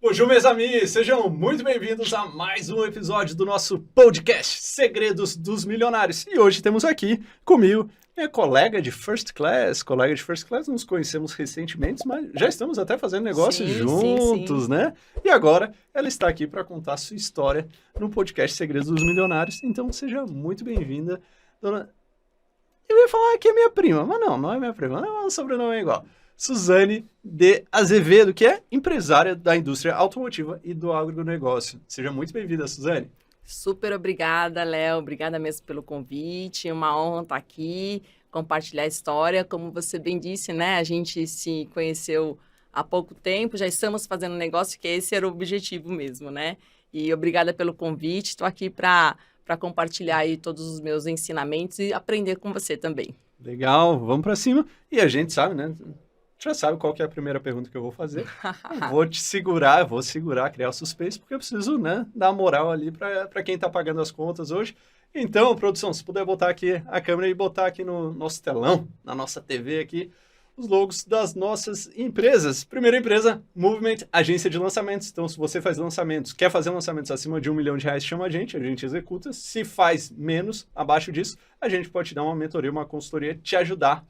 Bonjour, meus amigos! Sejam muito bem-vindos a mais um episódio do nosso podcast Segredos dos Milionários. E hoje temos aqui comigo minha colega de First Class. Nos conhecemos recentemente, mas já estamos até fazendo negócios juntos, né? E agora ela está aqui para contar a sua história no podcast Segredos dos Milionários. Então seja muito bem-vinda, dona... Eu ia falar que é minha prima, mas não é minha prima, não, o sobrenome é igual. Suzane de Azevedo, que é empresária da indústria automotiva e do agronegócio. Seja muito bem-vinda, Suzane. Super obrigada, Léo. Obrigada mesmo pelo convite. É uma honra estar aqui, compartilhar a história. Como você bem disse, né? A gente se conheceu há pouco tempo, já estamos fazendo negócio, que esse era o objetivo mesmo, né? E obrigada pelo convite. Estou aqui para compartilhar aí todos os meus ensinamentos e aprender com você também. Legal, vamos para cima. E a gente sabe, né? Já sabe qual que é a primeira pergunta que eu vou fazer. Vou segurar, criar o suspense, porque eu preciso, né, dar moral ali para quem está pagando as contas hoje. Então, produção, se puder botar aqui a câmera e botar aqui no nosso telão, na nossa TV aqui, os logos das nossas empresas. Primeira empresa, Movement, agência de lançamentos. Então, se você faz lançamentos, quer fazer lançamentos acima de R$1 milhão, chama a gente executa. Se faz menos, abaixo disso, a gente pode te dar uma mentoria, uma consultoria, te ajudar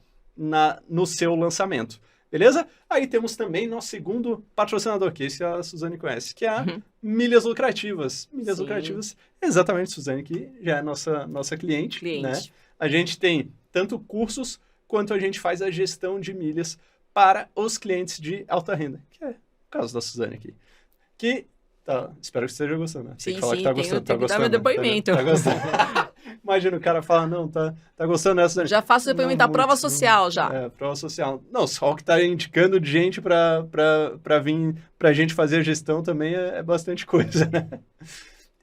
no seu lançamento. Beleza? Aí temos também nosso segundo patrocinador, que esse a Suzane conhece, que é a Milhas Lucrativas. Milhas Lucrativas, exatamente, Suzane, que já é nossa cliente. Né? A gente tem tanto cursos, quanto a gente faz a gestão de milhas para os clientes de alta renda, que é o caso da Suzane aqui. Espero que você esteja gostando. Né? Sim, que tá gostando. Tenho que dar meu depoimento. Tá gostando. Imagina o cara fala, não, tá gostando dessa... Já faço depoimento da prova social, já. Prova social. Não, só o que tá indicando de gente pra vir pra gente fazer a gestão também é bastante coisa, né?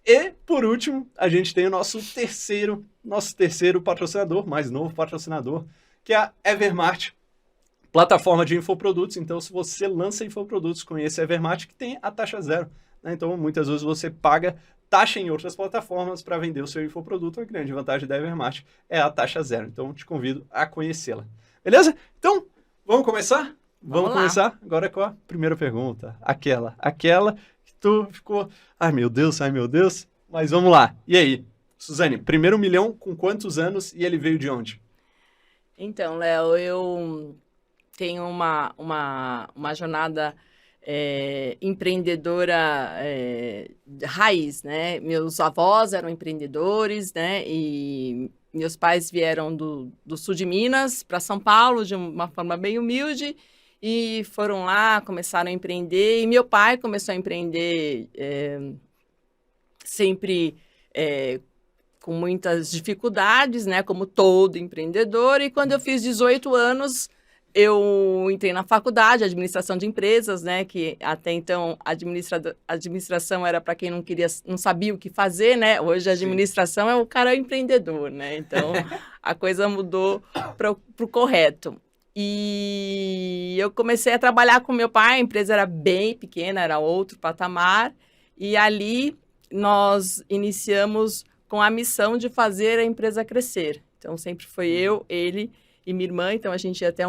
E, por último, a gente tem o nosso terceiro patrocinador, mais novo patrocinador, que é a Evermart, plataforma de infoprodutos. Então, se você lança infoprodutos com esse Evermart, que tem a taxa zero, né? Então, muitas vezes você paga taxa em outras plataformas para vender o seu infoproduto. A grande vantagem da Evermart é a taxa zero. Então, te convido a conhecê-la. Beleza? Então, vamos começar? Vamos começar agora com a primeira pergunta. Aquela que tu ficou... Ai, meu Deus. Mas vamos lá. E aí? Suzane, primeiro 1 milhão com quantos anos e ele veio de onde? Então, Léo, eu tenho uma jornada... empreendedora raiz, né? Meus avós eram empreendedores, né? E meus pais vieram do sul de Minas para São Paulo de uma forma bem humilde e foram lá, começaram a empreender. E meu pai começou a empreender sempre com muitas dificuldades, né? Como todo empreendedor. E quando eu fiz 18 anos... eu entrei na faculdade, administração de empresas, né? Que até então administração era para quem não sabia o que fazer, né? Hoje a administração é o cara empreendedor, né? Então a coisa mudou para o correto. E eu comecei a trabalhar com meu pai, a empresa era bem pequena, era outro patamar, e ali nós iniciamos com a missão de fazer a empresa crescer. Então sempre foi eu, ele e minha irmã, então a gente até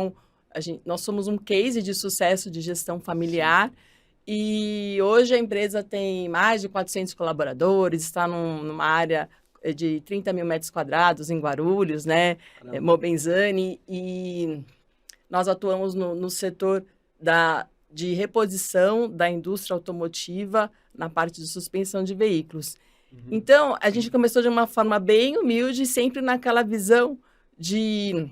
nós somos um case de sucesso de gestão familiar. E hoje a empresa tem mais de 400 colaboradores, está numa área de 30 mil metros quadrados em Guarulhos, né? Mobenzani, e nós atuamos no setor de reposição da indústria automotiva na parte de suspensão de veículos. Então, a gente começou de uma forma bem humilde, sempre naquela visão de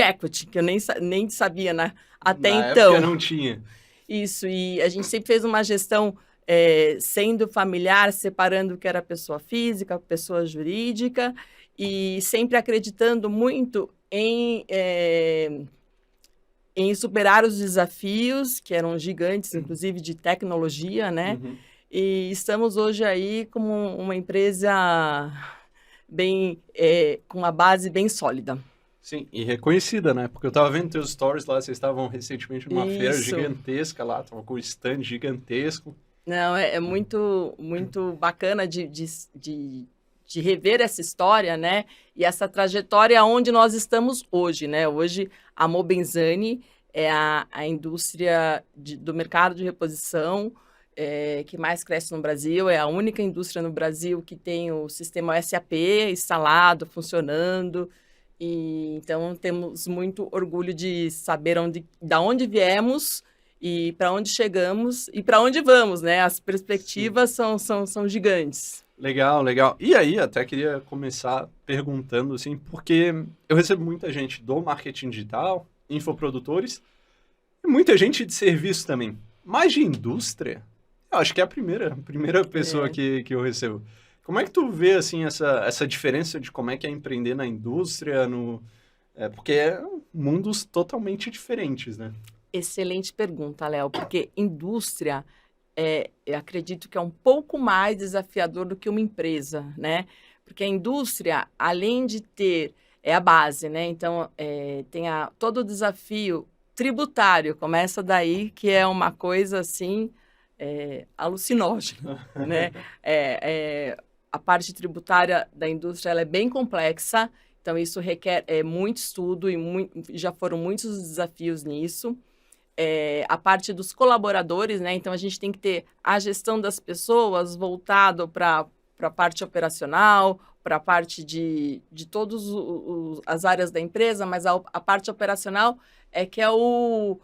equity, que eu nem sabia até então. Na época não tinha. Isso, e a gente sempre fez uma gestão sendo familiar, separando o que era pessoa física, pessoa jurídica, e sempre acreditando muito em superar os desafios, que eram gigantes, inclusive de tecnologia, né? E estamos hoje aí como uma empresa com uma base bem sólida. Sim, e reconhecida, né? Porque eu tava vendo teus stories lá, vocês estavam recentemente numa feira gigantesca lá, tava com um stand gigantesco. Não, é muito, muito bacana de rever essa história, né? E essa trajetória onde nós estamos hoje, né? Hoje, a Mobenzani é a indústria do mercado de reposição, que mais cresce no Brasil. É a única indústria no Brasil que tem o sistema SAP instalado, funcionando. E, então, temos muito orgulho de saber da onde viemos e para onde chegamos e para onde vamos, né? As perspectivas são gigantes. Legal, legal. E aí, até queria começar perguntando, assim, porque eu recebo muita gente do marketing digital, infoprodutores, e muita gente de serviço também. Mas de indústria, eu acho que é a primeira pessoa que eu recebo. Como é que tu vê, assim, essa diferença de como é que é empreender na indústria, porque é mundos totalmente diferentes, né? Excelente pergunta, Léo, porque indústria, eu acredito que é um pouco mais desafiador do que uma empresa, né? Porque a indústria, além de ter, é a base, né? Então, tem todo o desafio tributário, começa daí, que é uma coisa, assim, alucinógena, né? A parte tributária da indústria, ela é bem complexa, então isso requer muito estudo e já foram muitos desafios nisso. A parte dos colaboradores, né? Então, a gente tem que ter a gestão das pessoas voltado para a parte operacional, para a parte de todas as áreas da empresa, mas a parte operacional que é o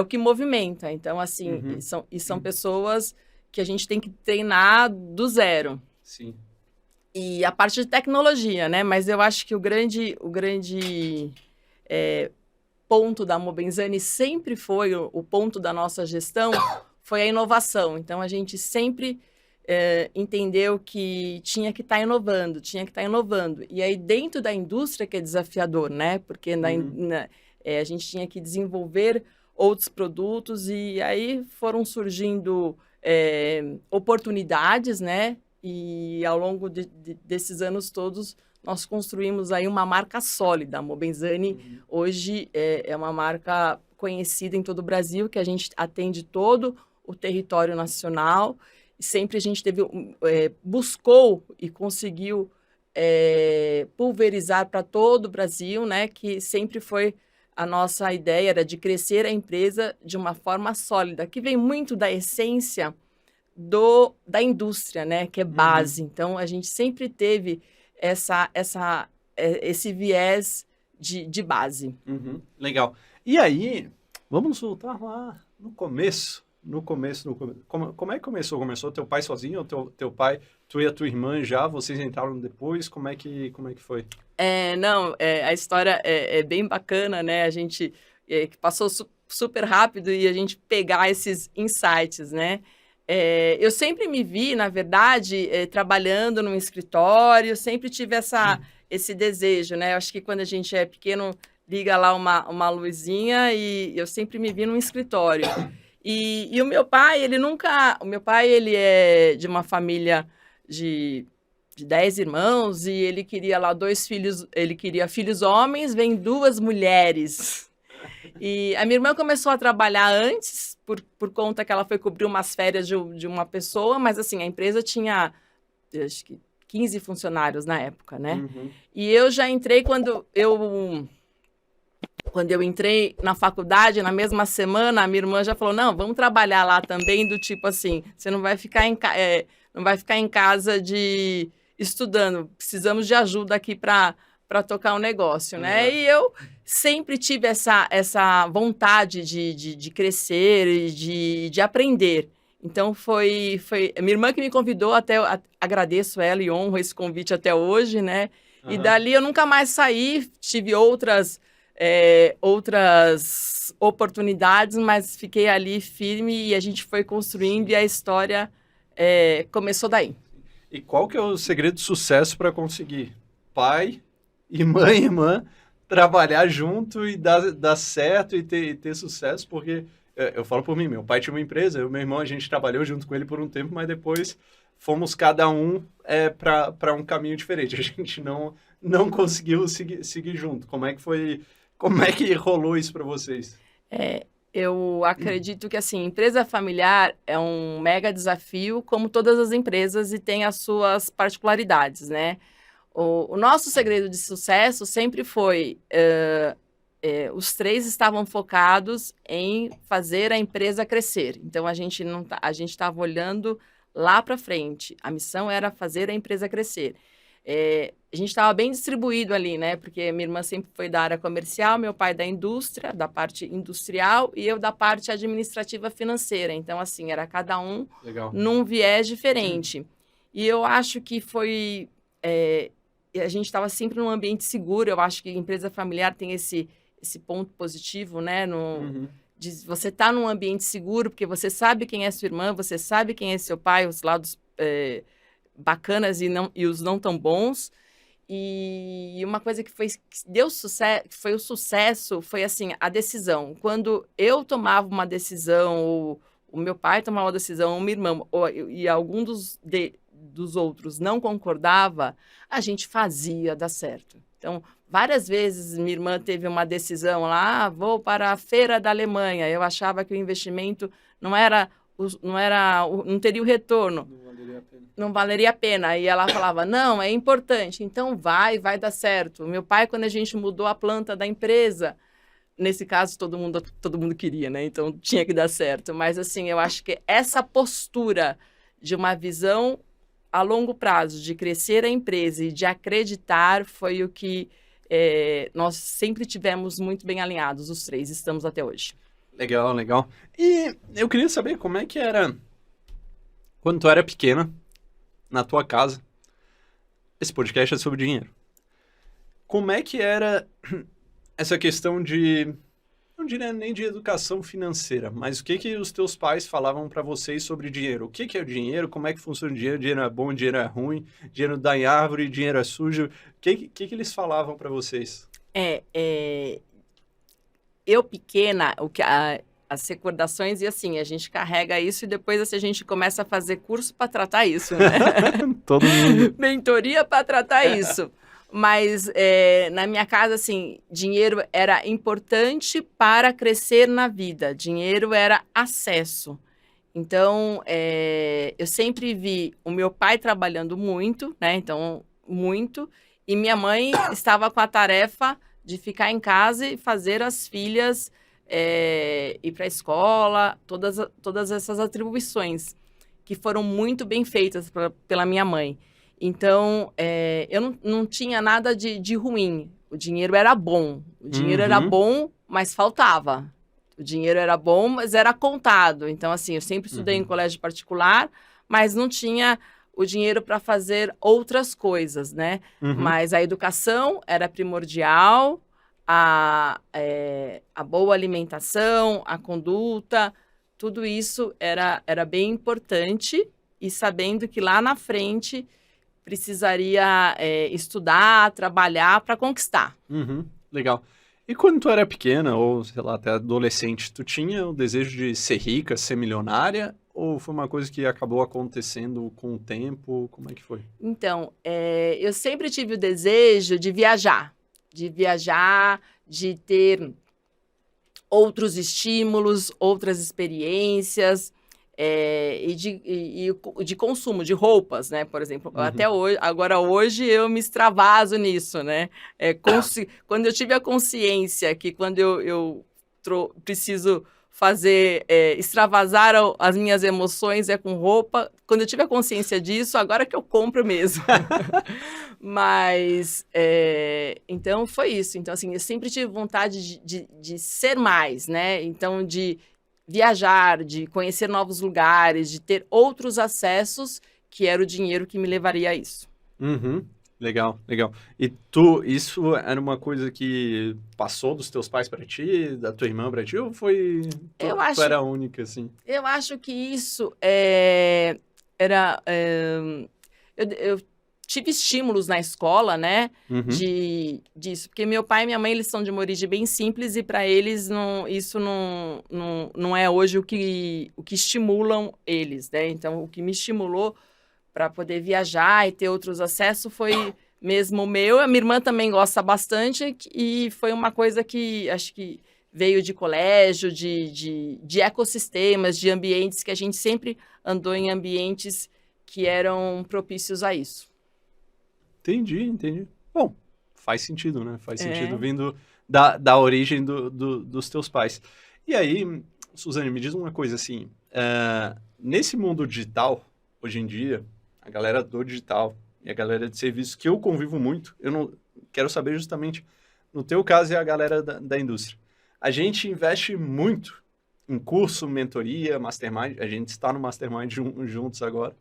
que movimenta. Então, assim, são pessoas que a gente tem que treinar do zero. Sim. E a parte de tecnologia, né? Mas eu acho que o grande ponto da Mobenzani sempre foi, o ponto da nossa gestão, foi a inovação. Então, a gente sempre entendeu que tinha que estar inovando. E aí, dentro da indústria que é desafiador, né? Porque a gente tinha que desenvolver outros produtos e aí foram surgindo oportunidades, né? E ao longo desses anos todos, nós construímos aí uma marca sólida. A Mobenzani hoje é uma marca conhecida em todo o Brasil, que a gente atende todo o território nacional. E sempre a gente buscou e conseguiu pulverizar para todo o Brasil, né? Que sempre foi a nossa ideia, era de crescer a empresa de uma forma sólida, que vem muito da essência da indústria, né? Que é base. Então, a gente sempre teve esse viés de base. Legal. E aí, vamos voltar lá no começo. Como é que começou? Começou teu pai sozinho ou teu pai, tu e a tua irmã já, vocês entraram depois? Como é que foi? A história é bem bacana, né? A gente passou super rápido e a gente pegar esses insights, né? Eu sempre me vi, na verdade, trabalhando num escritório, sempre tive esse desejo, né? Eu acho que quando a gente é pequeno, liga lá uma luzinha e eu sempre me vi num escritório. E o meu pai, ele é de uma família de 10 irmãos e ele queria lá 2 filhos, ele queria filhos homens, vem 2 mulheres. E a minha irmã começou a trabalhar antes, por conta que ela foi cobrir umas férias de uma pessoa, mas assim, a empresa tinha, acho que 15 funcionários na época, né? E eu já entrei quando eu entrei na faculdade, na mesma semana, a minha irmã já falou, não, vamos trabalhar lá também, do tipo assim, você não vai ficar em casa estudando, precisamos de ajuda aqui para tocar um negócio, né? E eu sempre tive essa vontade de crescer e de aprender. Então, foi a minha irmã que me convidou, agradeço ela e honro esse convite até hoje, né? E dali eu nunca mais saí, tive outras oportunidades, mas fiquei ali firme e a gente foi construindo e a história começou daí. E qual que é o segredo de sucesso para conseguir pai e irmã trabalhar junto e dar certo e ter sucesso? Porque eu falo por mim, meu pai tinha uma empresa, eu e meu irmão, a gente trabalhou junto com ele por um tempo, mas depois fomos cada um para um caminho diferente. A gente não conseguiu seguir junto. Como é que foi? Como é que rolou isso para vocês? Eu acredito que, assim, empresa familiar é um mega desafio, como todas as empresas, e tem as suas particularidades, né? O nosso segredo de sucesso sempre foi os três estavam focados em fazer a empresa crescer. Então, a gente estava olhando lá para frente. A missão era fazer a empresa crescer. A gente estava bem distribuído ali, né? Porque minha irmã sempre foi da área comercial, meu pai da indústria, da parte industrial, e eu da parte administrativa financeira. Então, assim, era cada um Legal. num viés diferente. E eu acho que foi... a gente estava sempre num ambiente seguro. Eu acho que a empresa familiar tem esse ponto positivo, né? De você estar num ambiente seguro, porque você sabe quem é sua irmã, você sabe quem é seu pai, os lados bacanas e os não tão bons. E uma coisa que deu sucesso, que foi o sucesso, foi assim, a decisão. Quando eu tomava uma decisão, ou o meu pai tomava uma decisão, ou minha irmã, e algum dos outros não concordava, a gente fazia dar certo. Então, várias vezes minha irmã teve uma decisão lá, vou para a feira da Alemanha. Eu achava que o investimento não teria o retorno. Não valeria a pena. E ela falava, não, é importante, então vai dar certo. Meu pai, quando a gente mudou a planta da empresa, nesse caso todo mundo queria, né? Então tinha que dar certo. Mas assim, eu acho que essa postura de uma visão a longo prazo, de crescer a empresa e de acreditar, foi o que nós sempre tivemos muito bem alinhados, os três, estamos até hoje. Legal, legal. E eu queria saber como é que era, quando tu era pequena, na tua casa, esse podcast é sobre dinheiro. Como é que era essa questão não diria nem de educação financeira, mas o que os teus pais falavam para vocês sobre dinheiro? O que é o dinheiro? Como é que funciona o dinheiro? Dinheiro é bom, dinheiro é ruim? Dinheiro dá em árvore, dinheiro é sujo? O que eles falavam para vocês? Eu pequena, as recordações, e assim, a gente carrega isso e depois assim, a gente começa a fazer curso para tratar isso, né? Todo mundo. Mentoria para tratar isso. Mas na minha casa, assim, dinheiro era importante para crescer na vida. Dinheiro era acesso. Então, eu sempre vi o meu pai trabalhando muito, né? Então, muito. E minha mãe estava com a tarefa de ficar em casa e fazer as filhas ir para a escola, todas essas atribuições que foram muito bem feitas pela minha mãe. Então, eu não tinha nada de ruim. O dinheiro era bom. O dinheiro era bom, mas faltava. O dinheiro era bom, mas era contado. Então, assim, eu sempre estudei em colégio particular, mas não tinha o dinheiro para fazer outras coisas, né? Mas a educação era primordial, a boa alimentação, a conduta, tudo isso era bem importante. E sabendo que lá na frente precisaria estudar, trabalhar para conquistar. Legal. E quando tu era pequena, ou sei lá, até adolescente, tu tinha o desejo de ser rica, ser milionária? Ou foi uma coisa que acabou acontecendo com o tempo? Como é que foi? Então, eu sempre tive o desejo de viajar, de ter outros estímulos, outras experiências, e de consumo de roupas, né? Por exemplo, até hoje, hoje eu me extravaso nisso, né? Quando eu tive a consciência que quando eu preciso extravasar as minhas emoções com roupa, quando eu tive a consciência disso, agora que eu compro mesmo. Mas, então foi isso. Então, assim, eu sempre tive vontade de ser mais, né? Então, de viajar, de conhecer novos lugares, de ter outros acessos, que era o dinheiro que me levaria a isso. Legal, legal. E isso era uma coisa que passou dos teus pais para ti, da tua irmã para ti, ou tu era a única, assim? Eu acho que isso eu tive estímulos na escola, né, disso, porque meu pai e minha mãe, eles são de uma origem bem simples e para eles isso não é hoje o que estimulam eles, né? Então, o que me estimulou para poder viajar e ter outros acessos foi mesmo o meu. A minha irmã também gosta bastante e foi uma coisa que acho que veio de colégio, de ecossistemas, de ambientes que a gente sempre andou em ambientes que eram propícios a isso. Entendi. Bom, faz sentido, né? Faz sentido vindo da origem dos teus pais. E aí, Suzane, me diz uma coisa assim, nesse mundo digital, hoje em dia, a galera do digital e a galera de serviços que eu convivo muito, eu não quero saber justamente, no teu caso, é a galera da indústria. A gente investe muito em curso, mentoria, mastermind, a gente está no mastermind juntos agora,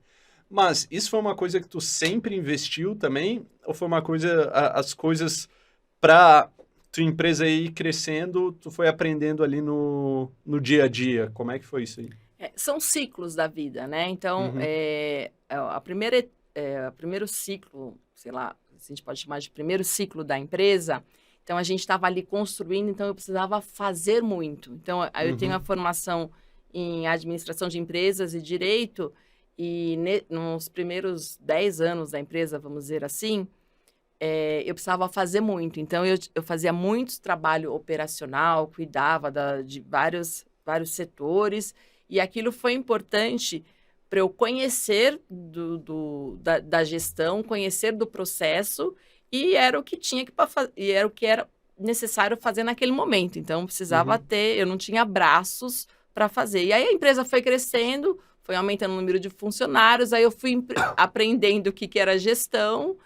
mas isso foi uma coisa que tu sempre investiu também, ou foi uma coisa, as coisas para tua empresa ir crescendo, tu foi aprendendo ali no dia a dia? Como é que foi isso aí? São ciclos da vida, né? Então, Uhum. o primeiro ciclo, sei lá, a gente pode chamar de primeiro ciclo da empresa, então a gente estava ali construindo, então eu precisava fazer muito. Então, aí eu tenho a formação em administração de empresas e direito, e nos primeiros 10 anos da empresa, vamos dizer assim, eu precisava fazer muito. Então, eu fazia muito trabalho operacional, cuidava de vários setores, e aquilo foi importante para eu conhecer da gestão, conhecer do processo, e era o que e era o que era necessário fazer naquele momento. Então, precisava ter, eu não tinha braços para fazer. E aí a empresa foi crescendo, foi aumentando o número de funcionários, aí eu fui aprendendo o que era gestão,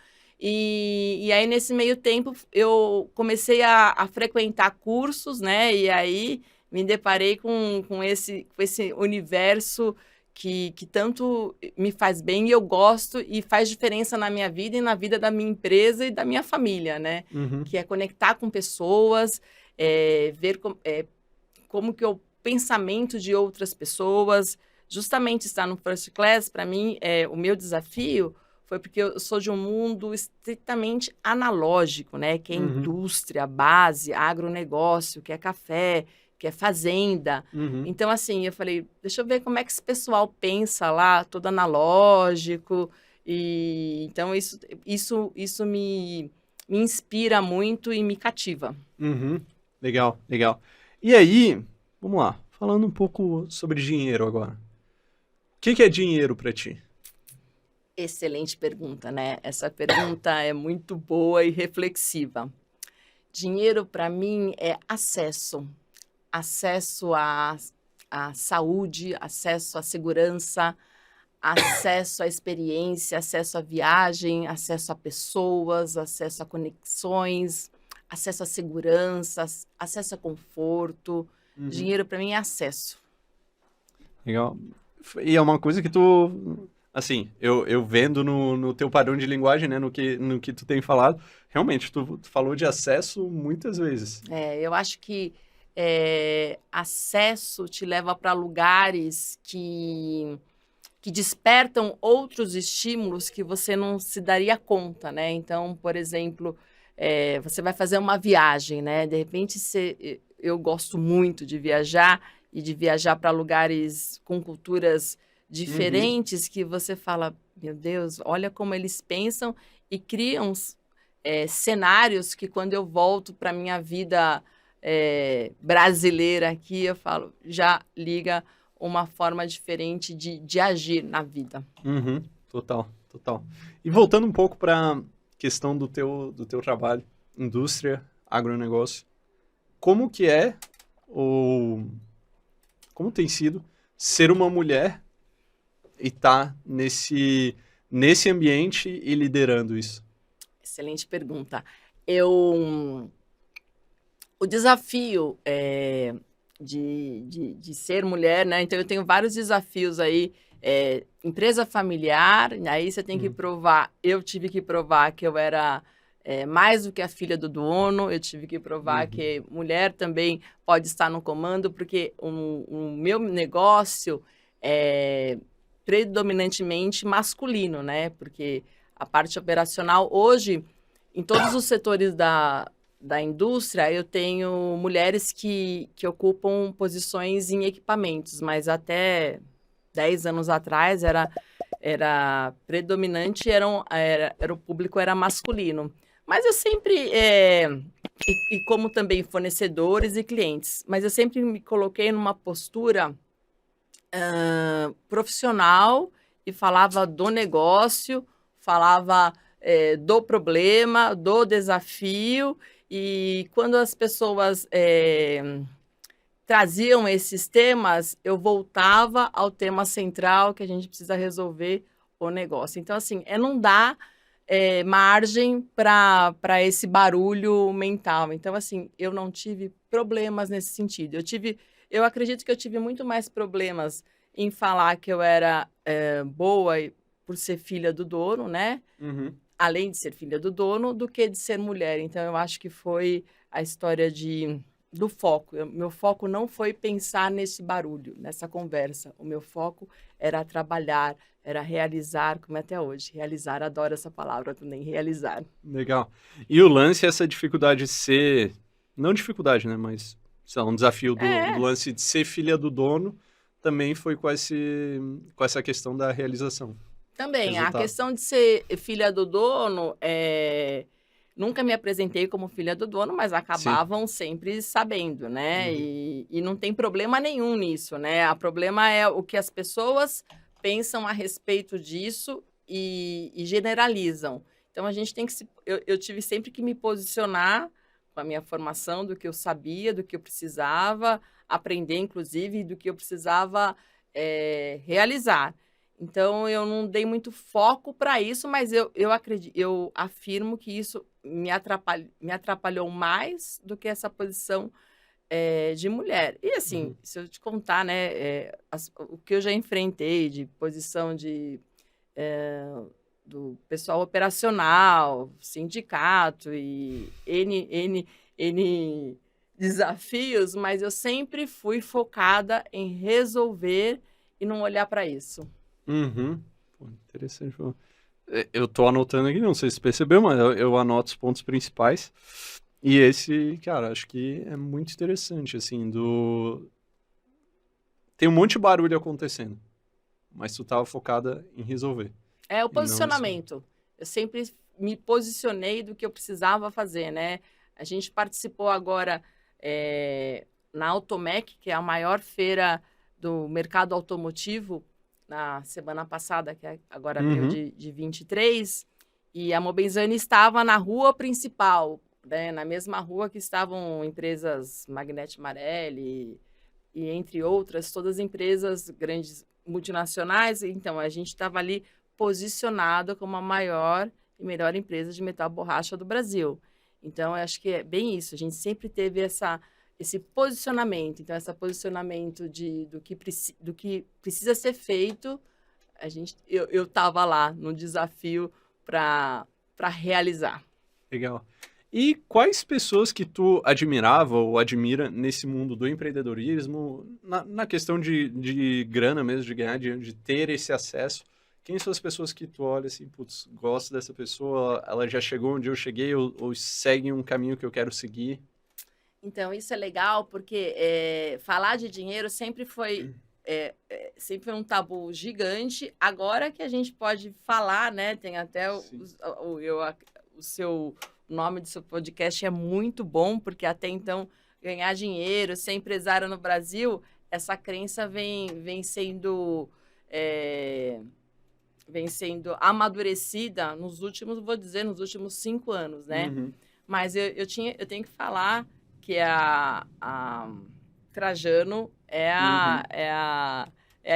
e aí, nesse meio tempo, eu comecei a frequentar cursos, né? E aí me deparei com esse universo que tanto me faz bem e eu gosto e faz diferença na minha vida e na vida da minha empresa e da minha família, né? Que é conectar com pessoas, ver como que é o pensamento de outras pessoas. Justamente estar no First Class, para mim, o meu desafio foi porque eu sou de um mundo estritamente analógico, né? Que é indústria, base, agronegócio, que é café, que é fazenda. Então, assim, eu falei, deixa eu ver como é que esse pessoal pensa lá, todo analógico. E então, isso me inspira muito e me cativa. Legal, legal. E aí, vamos lá, falando um pouco sobre dinheiro agora. O que é dinheiro para ti? Excelente pergunta, né? Essa pergunta é muito boa e reflexiva. Dinheiro, para mim, é acesso. Acesso à saúde, acesso à segurança, acesso à experiência, acesso à viagem, acesso a pessoas, acesso a conexões, acesso à segurança, acesso a conforto. Dinheiro, para mim, é acesso. Legal. E é uma coisa que tu, assim, eu vendo no teu padrão de linguagem, né, no que tu tem falado, realmente, tu falou de acesso muitas vezes. Eu acho que acesso te leva para lugares que despertam outros estímulos que você não se daria conta, né? Então, por exemplo, você vai fazer uma viagem, né? De repente, eu gosto muito de viajar e de viajar para lugares com culturas diferentes que você fala, meu Deus, olha como eles pensam e criam cenários que quando eu volto para minha vida brasileira aqui, eu falo, já liga uma forma diferente de agir na vida. Total, total. E voltando um pouco para a questão do teu trabalho, indústria, agronegócio, como que é, ou como tem sido, ser uma mulher e estar nesse ambiente e liderando isso? Excelente pergunta. O desafio de ser mulher, né? Então, eu tenho vários desafios aí. Empresa familiar, aí você tem que provar. Eu tive que provar que eu era mais do que a filha do dono, eu tive que provar que mulher também pode estar no comando, porque o meu negócio é predominantemente masculino, né? Porque a parte operacional, hoje, em todos os setores da indústria, eu tenho mulheres que ocupam posições em equipamentos, mas até 10 anos atrás era predominante, o público era masculino. Mas eu sempre, e como também fornecedores e clientes, mas eu sempre me coloquei numa postura profissional e falava do negócio, falava do problema, do desafio, e quando as pessoas traziam esses temas, eu voltava ao tema central, que a gente precisa resolver o negócio. Então, assim, não dá margem para esse barulho mental. Então, assim, eu não tive problemas nesse sentido. Eu acredito que eu tive muito mais problemas em falar que eu era boa por ser filha do dono, né? Uhum. Além de ser filha do dono, do que de ser mulher. Então, eu acho que foi a história do foco. Meu foco não foi pensar nesse barulho, nessa conversa. O meu foco era trabalhar, era realizar, como é até hoje. Realizar, adoro essa palavra também, realizar. Legal. E o lance é essa dificuldade de ser... Não dificuldade, né? Mas, sei lá, um desafio do lance de ser filha do dono também foi com essa questão da realização. Também, Resultado. a questão de ser filha do dono, nunca me apresentei como filha do dono, mas acabavam sempre sabendo, né? Uhum. E não tem problema nenhum nisso, né? O problema é o que as pessoas pensam a respeito disso e generalizam. Então, a gente tem que eu tive sempre que me posicionar com a minha formação do que eu sabia, do que eu precisava aprender, inclusive, do que eu precisava realizar. Então, eu não dei muito foco para isso, mas eu afirmo que isso me atrapalhou mais do que essa posição de mulher. E assim, se eu te contar, né, o que eu já enfrentei de posição do pessoal operacional, sindicato e N desafios, mas eu sempre fui focada em resolver e não olhar para isso. Uhum. Pô, interessante. Eu tô anotando aqui, não sei se você percebeu, mas eu anoto os pontos principais. E esse, cara, acho que é muito interessante, assim, Tem um monte de barulho acontecendo, mas tu tava focada em resolver. É o E não em cima. posicionamento. Eu sempre me posicionei do que eu precisava fazer, né? A gente participou agora na Automec, que é a maior feira do mercado automotivo, na semana passada, que agora abril Uhum. de 23, e a Mobenzani estava na rua principal, né? Na mesma rua que estavam empresas Magnete Marelli e entre outras, todas empresas grandes multinacionais. Então, a gente estava ali posicionado como a maior e melhor empresa de metal borracha do Brasil. Então, eu acho que é bem isso. A gente sempre teve esse posicionamento. Então, esse posicionamento do que precisa ser feito, eu estava lá no desafio para realizar. Legal. E quais pessoas que tu admirava ou admira nesse mundo do empreendedorismo, na questão de grana mesmo, de ganhar dinheiro, de ter esse acesso? Quem são as pessoas que tu olha assim, putz, gosto dessa pessoa, ela já chegou onde eu cheguei ou segue um caminho que eu quero seguir? Então, isso é legal porque falar de dinheiro sempre foi um tabu gigante. Agora que a gente pode falar, né? Tem até o seu nome do seu podcast é muito bom, porque até então ganhar dinheiro, ser empresário no Brasil, essa crença vem sendo amadurecida nos últimos 5 anos, né? Uhum. Mas eu tenho que falar que a Trajano Uhum. é a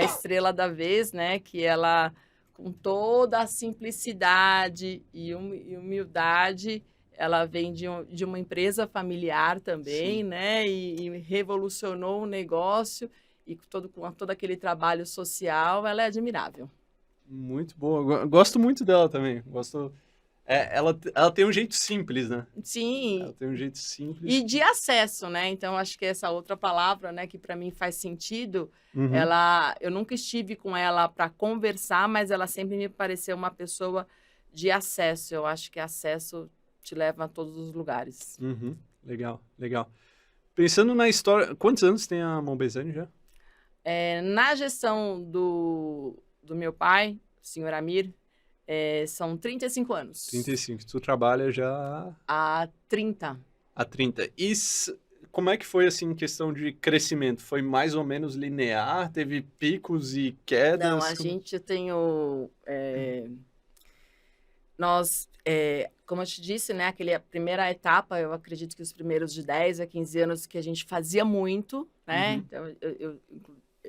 estrela da vez, né? Que ela, com toda a simplicidade e humildade, ela vem de uma empresa familiar também, Sim. né? E revolucionou o negócio e com todo aquele trabalho social, ela é admirável. Muito boa. Gosto muito dela também. Gosto. Ela tem um jeito simples, né? Ela Sim, tem um jeito simples. e de acesso, né? Então, acho que essa outra palavra, né, que para mim faz sentido, Uhum. eu nunca estive com ela para conversar, mas ela sempre me pareceu uma pessoa de acesso. Eu acho que acesso te leva a todos os lugares. Uhum. Legal, legal. Pensando na história, quantos anos tem a Mombezani já? Na gestão do meu pai, o senhor Amir, são 35 anos. 35. Tu trabalha já Há 30. há 30. Como é que foi, assim, em questão de crescimento? Foi mais ou menos linear? Teve picos e Não, quedas? a gente tem o... Como eu te disse, né, a primeira etapa, eu acredito que os primeiros de 10 a 15 anos que a gente fazia muito, né? Então, eu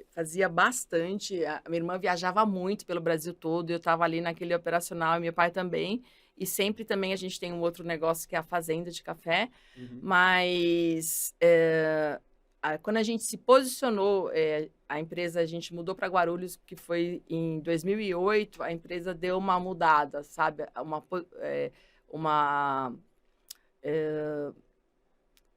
fazia bastante. A minha irmã viajava muito pelo Brasil todo, eu estava ali naquele operacional, e meu pai também. E sempre também a gente tem um outro negócio que é a fazenda de café. Mas quando a gente se posicionou, a empresa, a gente mudou para Guarulhos, que foi em 2008, a empresa deu uma mudada, sabe?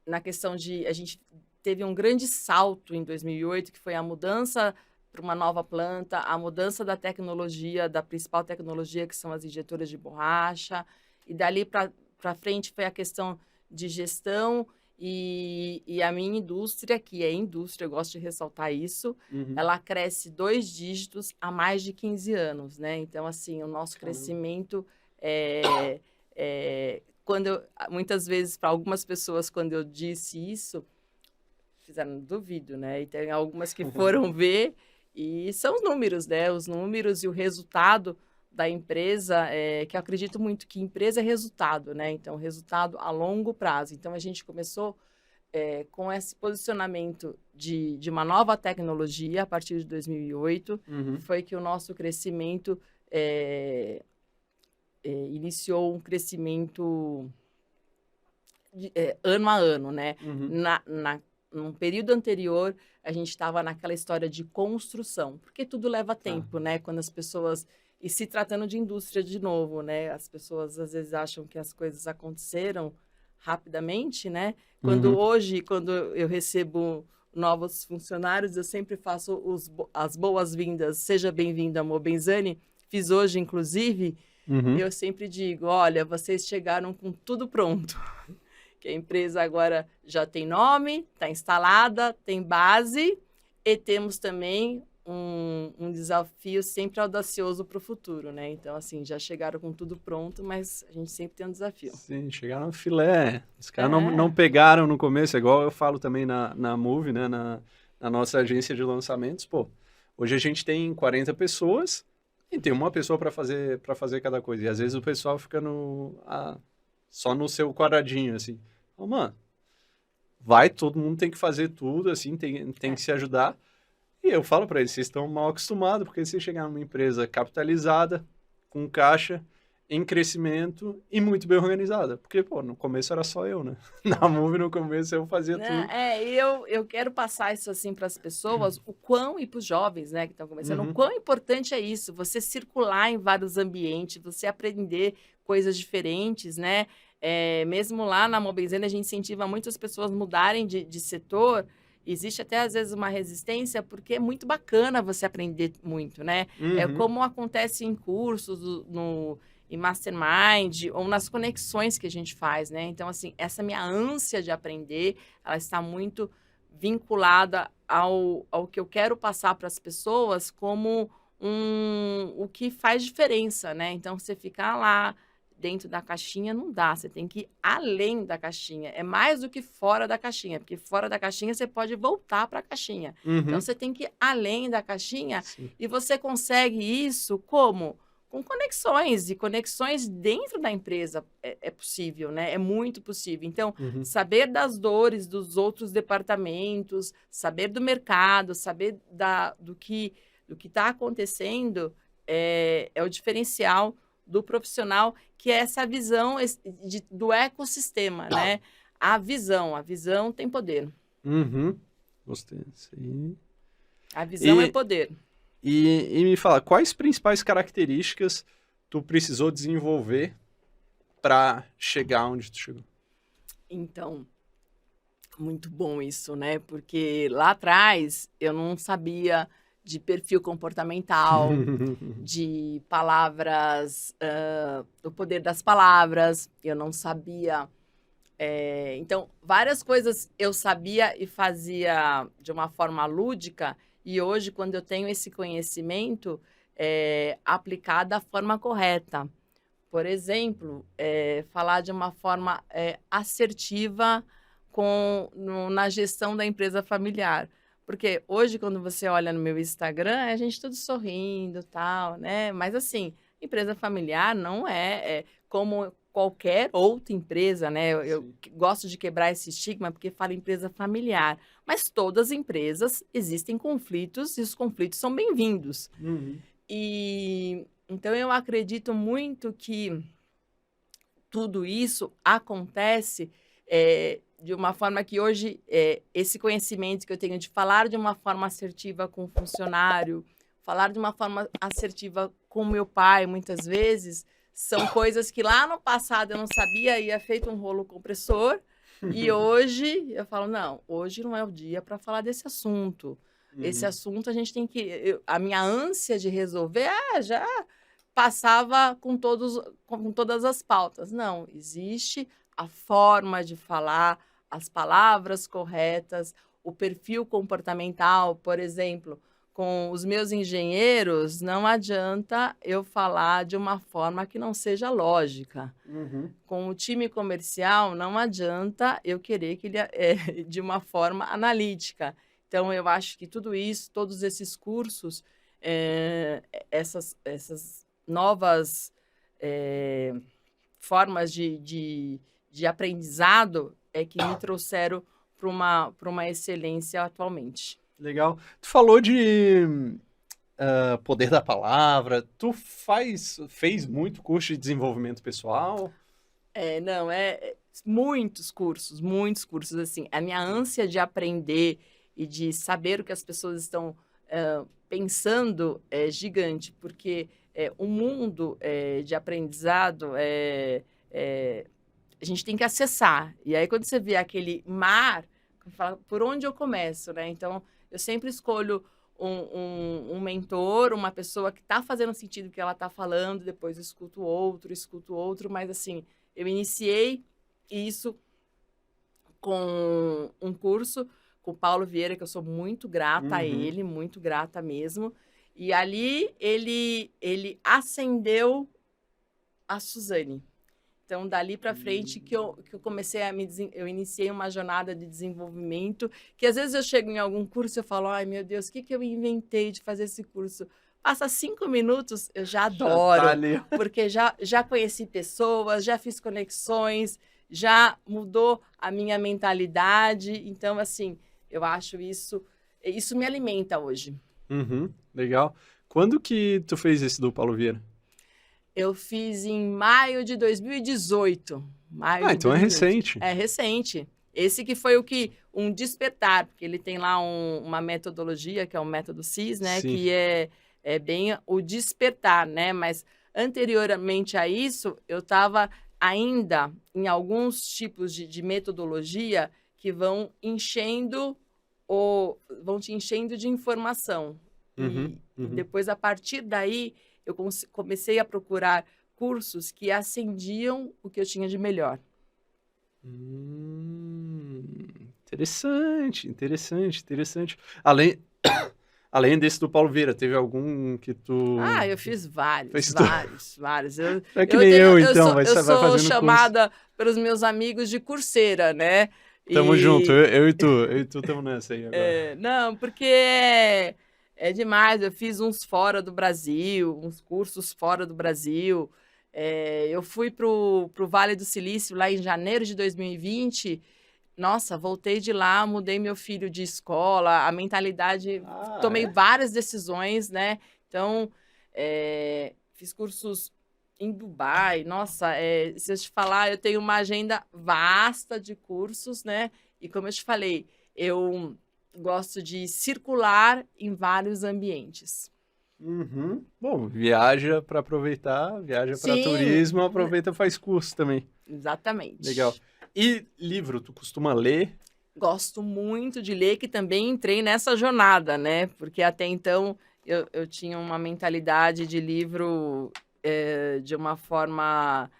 Na questão de... A gente teve um grande salto em 2008, que foi a mudança para uma nova planta, a mudança da tecnologia, da principal tecnologia, que são as injetoras de borracha, e dali para frente foi a questão de gestão, e a minha indústria, que é indústria, eu gosto de ressaltar isso, ela cresce 2 dígitos há mais de 15 anos, né? Então, assim, o nosso crescimento muitas vezes, para algumas pessoas, quando eu disse isso, fizeram duvido, né? E tem algumas que foram ver, e são os números, né? Os números e o resultado da empresa, que eu acredito muito que empresa é resultado, né? Então, resultado a longo prazo. Então, a gente começou com esse posicionamento de uma nova tecnologia a partir de 2008, foi que o nosso crescimento iniciou um crescimento ano a ano, né? Num período anterior, a gente estava naquela história de construção, porque tudo leva tempo, né? Quando as pessoas... E se tratando de indústria de novo, né? As pessoas às vezes acham que as coisas aconteceram rapidamente, né? Quando eu recebo novos funcionários, eu sempre faço as boas-vindas. Seja bem-vindo, Amor Benzani. Fiz hoje, inclusive, eu sempre digo, olha, vocês chegaram com tudo pronto. Que a empresa agora já tem nome, está instalada, tem base, e temos também um desafio sempre audacioso para o futuro, né? Então, assim, já chegaram com tudo pronto, mas a gente sempre tem um desafio. Sim, chegaram no filé. Os caras não pegaram no começo, igual eu falo também na Move, né? Na nossa agência de lançamentos. Pô, hoje a gente tem 40 pessoas e tem uma pessoa para fazer cada coisa. E às vezes o pessoal fica só no seu quadradinho, assim. Oh, mano, todo mundo tem que fazer tudo, assim, tem que se ajudar. E eu falo para eles, vocês estão mal acostumados, porque se chegar numa empresa capitalizada, com caixa, em crescimento e muito bem organizada. Porque, pô, no começo era só eu, né? Na Move, no começo, eu fazia tudo. Eu quero passar isso, assim, para as pessoas, e para os jovens, né, que estão começando, o quão importante é isso, você circular em vários ambientes, você aprender coisas diferentes, né? Mesmo lá na Mobenzene, a gente incentiva muitas pessoas mudarem de setor. Existe até, às vezes, uma resistência, porque é muito bacana você aprender muito, né? É como acontece em cursos, em mastermind, ou nas conexões que a gente faz, né? Então, assim, essa minha ânsia de aprender, ela está muito vinculada ao que eu quero passar para as pessoas como o que faz diferença, né? Então, você ficar lá dentro da caixinha não dá, você tem que ir além da caixinha. É mais do que fora da caixinha, porque fora da caixinha você pode voltar para a caixinha. Então, você tem que ir além da caixinha. Sim. E você consegue isso como? Com conexões, e conexões dentro da empresa é possível, né? É muito possível. Então, saber das dores dos outros departamentos, saber do mercado, saber do que está acontecendo é o diferencial do profissional, que é essa visão do ecossistema, né? A visão tem poder. Gostei disso aí. A visão é poder. E me fala, quais principais características tu precisou desenvolver para chegar onde tu chegou? Então, muito bom isso, né? Porque lá atrás eu não sabia de perfil comportamental, de palavras, do poder das palavras, eu não sabia. Então, várias coisas eu sabia e fazia de uma forma lúdica, e hoje, quando eu tenho esse conhecimento, aplicar da forma correta. Por exemplo, falar de uma forma assertiva na gestão da empresa familiar. Porque hoje, quando você olha no meu Instagram, a gente tudo sorrindo e tal, né? Mas, assim, empresa familiar não como qualquer outra empresa, né? Eu Sim. gosto de quebrar esse estigma porque falo empresa familiar, mas todas as empresas existem conflitos e os conflitos são bem-vindos. Uhum. E então eu acredito muito que tudo isso acontece de uma forma que hoje esse conhecimento que eu tenho de falar de uma forma assertiva com o funcionário, falar de uma forma assertiva com meu pai, muitas vezes, são coisas que lá no passado eu não sabia, ia feito um rolo compressor, e hoje eu falo, não, hoje não é o dia para falar desse assunto. Esse Uhum. assunto a gente tem que... a minha ânsia de resolver, já passava com todas as pautas. Não, existe a forma de falar, as palavras corretas, o perfil comportamental, por exemplo, com os meus engenheiros, não adianta eu falar de uma forma que não seja lógica. Uhum. Com o time comercial, não adianta eu querer que ele de uma forma analítica. Então, eu acho que tudo isso, todos esses cursos, essas novas formas de aprendizado é que me trouxeram para uma excelência atualmente. Legal. Tu falou de poder da palavra. Tu fez muito curso de desenvolvimento pessoal? Não, muitos cursos, assim. A minha ânsia de aprender e de saber o que as pessoas estão pensando é gigante, porque o mundo de aprendizado a gente tem que acessar. E aí, quando você vê aquele mar, você fala, por onde eu começo, né? Então, eu sempre escolho um mentor, uma pessoa que está fazendo sentido o que ela está falando, depois escuto outro, mas assim, eu iniciei isso com um curso com o Paulo Vieira, que eu sou muito grata a Uhum. ele, muito grata mesmo. E ali ele acendeu a Suzane. Então, dali para frente que eu comecei eu iniciei uma jornada de desenvolvimento, que às vezes eu chego em algum curso e eu falo, ai meu Deus, o que eu inventei de fazer esse curso? Passa 5 minutos, eu já Já tá adoro, ali. porque já conheci pessoas, já fiz conexões, já mudou a minha mentalidade. Então, assim, eu acho isso me alimenta hoje. Uhum. Legal. Quando que tu fez esse do Paulo Vieira? Eu fiz em maio de 2018. Maio Ah, de então é 2018. recente. É recente. Esse que foi um despertar, porque ele tem lá uma metodologia, que é o método CIS, né? Sim. Que é bem o despertar, né? Mas anteriormente a isso, eu estava ainda em alguns tipos de metodologia que vão te enchendo de informação. Uhum. E Uhum. depois, a partir daí, eu comecei a procurar cursos que acendiam o que eu tinha de melhor. Interessante, interessante, interessante. Além desse do Paulo Vieira, teve algum que tu Eu fiz vários, fez tu... vários, vários. É que nem eu, então, Eu vai sou fazendo curso. chamada pelos meus amigos de curseira, né? Tamo junto, E eu e tu tamo nessa aí agora. não, porque é demais. Eu fiz uns fora do Brasil, uns cursos fora do Brasil. Eu fui pro Vale do Silício lá em janeiro de 2020. Nossa, voltei de lá, mudei meu filho de escola, a mentalidade, tomei É? várias decisões, né? Então, fiz cursos em Dubai. Nossa, se eu te falar, eu tenho uma agenda vasta de cursos, né? E como eu te falei, eu gosto de circular em vários ambientes. Uhum. Bom, viaja para aproveitar, viaja para Sim, turismo, aproveita e faz curso também. Legal. exatamente. E livro, tu costuma ler? Gosto muito de ler, que também entrei nessa jornada, né? Porque até então eu tinha uma mentalidade de livro de uma forma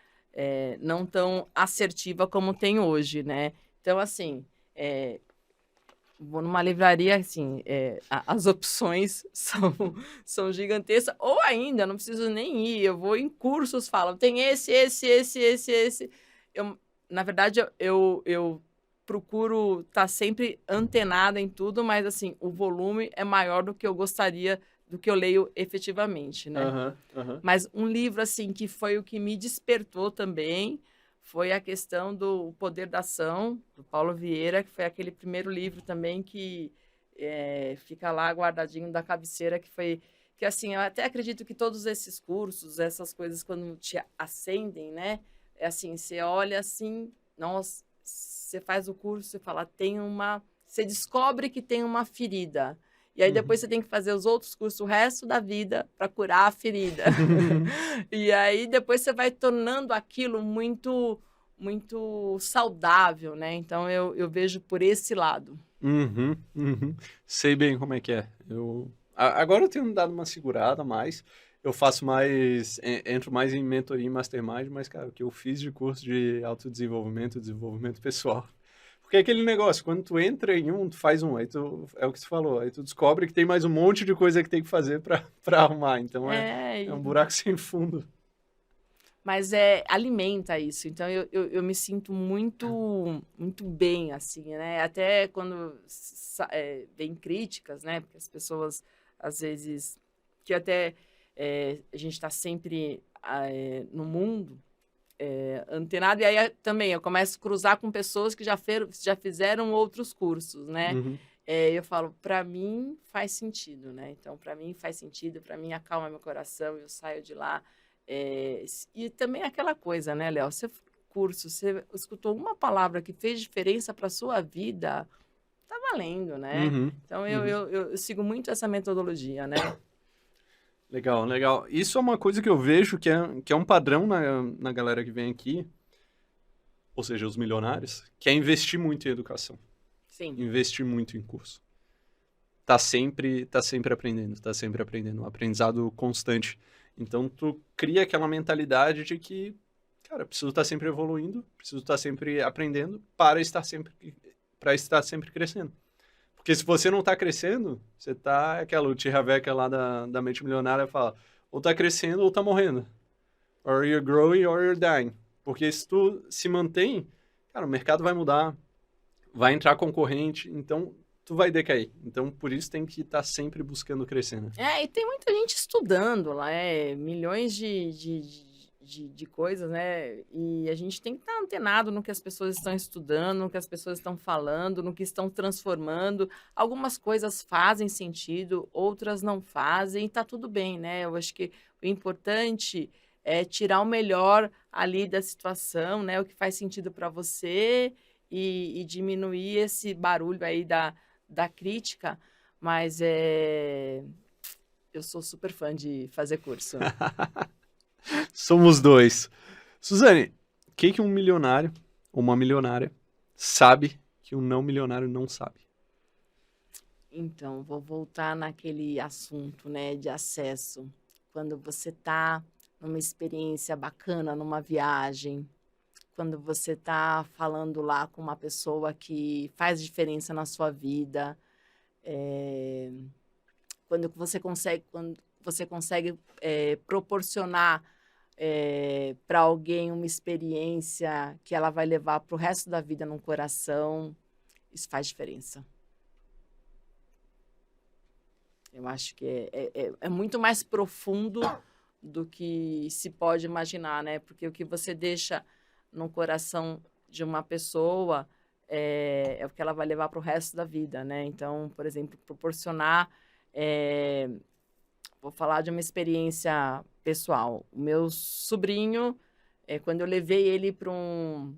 não tão assertiva como tem hoje, né? Então, assim, vou numa livraria, assim, as opções são gigantescas, ou ainda, não preciso nem ir, eu vou em cursos, falam, tem esse. Na verdade, eu procuro estar sempre antenada em tudo, mas, assim, o volume é maior do que eu gostaria do que eu leio efetivamente, né? Aham, aham. Mas um livro, assim, que foi o que me despertou também, foi a questão do Poder da Ação, do Paulo Vieira, que foi aquele primeiro livro também que fica lá guardadinho da cabeceira, que assim, eu até acredito que todos esses cursos, essas coisas, quando te acendem, né? É assim, você olha assim, nossa, você faz o curso, você fala, você descobre que tem uma ferida. E aí depois você tem que fazer os outros cursos o resto da vida para curar a ferida. E aí depois você vai tornando aquilo muito muito saudável, né? Então eu vejo por esse lado. Uhum, uhum. Sei bem como é que é. Agora eu tenho dado uma segurada mais. Eu faço mais, entro mais em mentoria e mastermind, mas, cara, o que eu fiz de curso de autodesenvolvimento, desenvolvimento pessoal. Porque é aquele negócio, quando tu entra em um, tu faz um, aí é o que você falou, aí tu descobre que tem mais um monte de coisa que tem que fazer pra arrumar. Então é um buraco sem fundo. Mas alimenta isso. Então, eu me sinto muito, muito bem, assim, né? Até quando vem críticas, né? Porque as pessoas, às vezes, que até a gente está sempre no mundo antenado, e aí também eu começo a cruzar com pessoas que já fizeram outros cursos, né? Uhum. Eu falo, para mim faz sentido, né? Então, para mim faz sentido, para mim acalma meu coração, eu saio de lá. E também aquela coisa, né, Léo? Você curso, você escutou uma palavra que fez diferença para sua vida, tá valendo, né? Uhum. Então, Uhum. eu sigo muito essa metodologia, né? Legal, legal. Isso é uma coisa que eu vejo que é um padrão na galera que vem aqui, ou seja, os milionários, que é investir muito em educação, Sim. investir muito em curso. Tá sempre aprendendo, tá sempre aprendendo, um aprendizado constante. Então, tu cria aquela mentalidade de que, cara, preciso estar sempre evoluindo, preciso estar sempre aprendendo para estar sempre crescendo. Porque se você não tá crescendo, você tá, aquela, o Tiraveca lá da mente milionária fala, ou tá crescendo ou tá morrendo. Or you're growing or you're dying. Porque se tu se mantém, cara, o mercado vai mudar, vai entrar concorrente, então tu vai decair. Então, por isso tem que estar sempre buscando crescer, né? E tem muita gente estudando lá, milhões de coisas, né? E a gente tem que estar antenado no que as pessoas estão estudando, no que as pessoas estão falando, no que estão transformando. Algumas coisas fazem sentido, outras não fazem, e tá tudo bem, né? Eu acho que o importante é tirar o melhor ali da situação, né? O que faz sentido para você e diminuir esse barulho aí da crítica, mas eu sou super fã de fazer curso. Somos dois. Suzane, o que um milionário ou uma milionária sabe que um não milionário não sabe? Então, vou voltar naquele assunto, né, de acesso. Quando você está numa experiência bacana, numa viagem, quando você está falando lá com uma pessoa que faz diferença na sua vida, quando você consegue proporcionar para alguém uma experiência que ela vai levar para o resto da vida no coração, isso faz diferença. Eu acho que é muito mais profundo do que se pode imaginar, né? Porque o que você deixa no coração de uma pessoa é o que ela vai levar para o resto da vida, né? Então, por exemplo, proporcionar... vou falar de uma experiência pessoal. O meu sobrinho, quando eu levei ele para um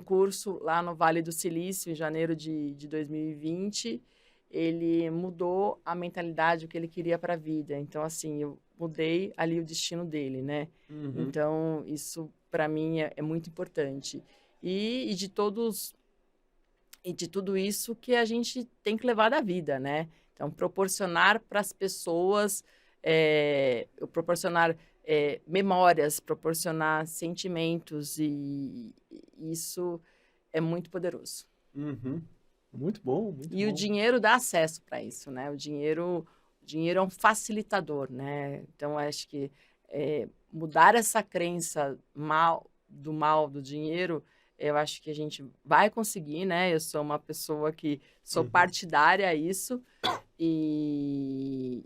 curso lá no Vale do Silício, em janeiro de 2020, ele mudou a mentalidade, o que ele queria para a vida. Então, assim, eu mudei ali o destino dele, né? Uhum. Então, isso, para mim, é muito importante. E de tudo isso que a gente tem que levar da vida, né? Então, proporcionar para as pessoas, proporcionar memórias, proporcionar sentimentos, e isso é muito poderoso. Uhum. Muito bom, muito E bom. o dinheiro dá acesso para isso, né? O dinheiro é um facilitador, né? Então, acho que mudar essa crença do mal do dinheiro, eu acho que a gente vai conseguir, né? Eu sou uma pessoa que sou partidária a isso, e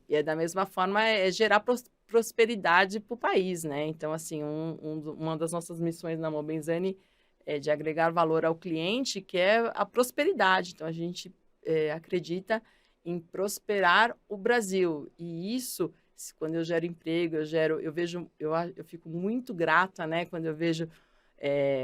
é da mesma forma gerar prosperidade para o país, né? Então, assim, uma das nossas missões na Mobenzani é de agregar valor ao cliente, que é a prosperidade. Então, a gente acredita em prosperar o Brasil. E isso, quando eu gero emprego, eu fico muito grata, né? Quando eu vejo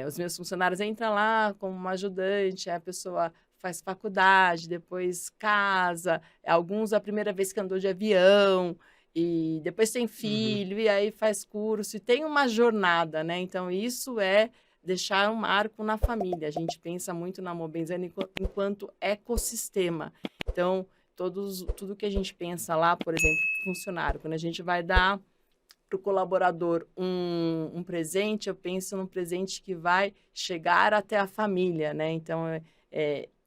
os meus funcionários entram lá como uma ajudante, a pessoa faz faculdade, depois casa, alguns a primeira vez que andou de avião, e depois tem filho, e aí faz curso, e tem uma jornada, né? Então, isso é deixar um marco na família. A gente pensa muito na Mobenzani enquanto ecossistema. Então, tudo que a gente pensa lá, por exemplo, funcionário, quando a gente vai dar para o colaborador um presente, eu penso num presente que vai chegar até a família, né? Então,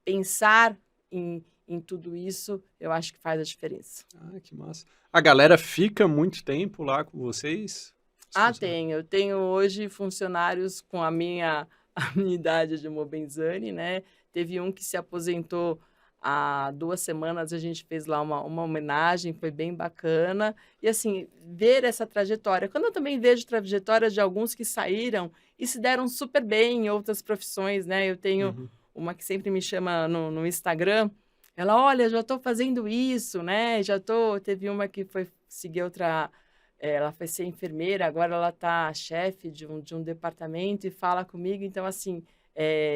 pensar em tudo isso, eu acho que faz a diferença. Ah, que massa. A galera fica muito tempo lá com vocês? Tenho. Eu tenho hoje funcionários com a minha idade de Mobenzani, né? Teve um que se aposentou há 2 semanas, a gente fez lá uma homenagem, foi bem bacana. E, assim, ver essa trajetória. Quando eu também vejo trajetórias de alguns que saíram e se deram super bem em outras profissões, né? Eu tenho uma que sempre me chama no Instagram. Ela, olha, já estou fazendo isso, né? Teve uma que foi seguir outra... Ela foi ser enfermeira, agora ela está chefe de um departamento e fala comigo. Então, assim,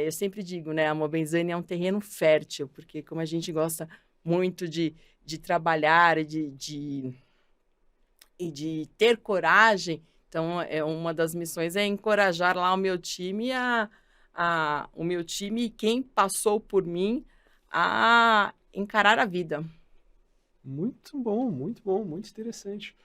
eu sempre digo, né? A Mobenzani é um terreno fértil, porque como a gente gosta muito de trabalhar e de ter coragem, então, uma das missões é encorajar lá o meu time o meu time e quem passou por mim a encarar a vida. Muito bom, muito interessante.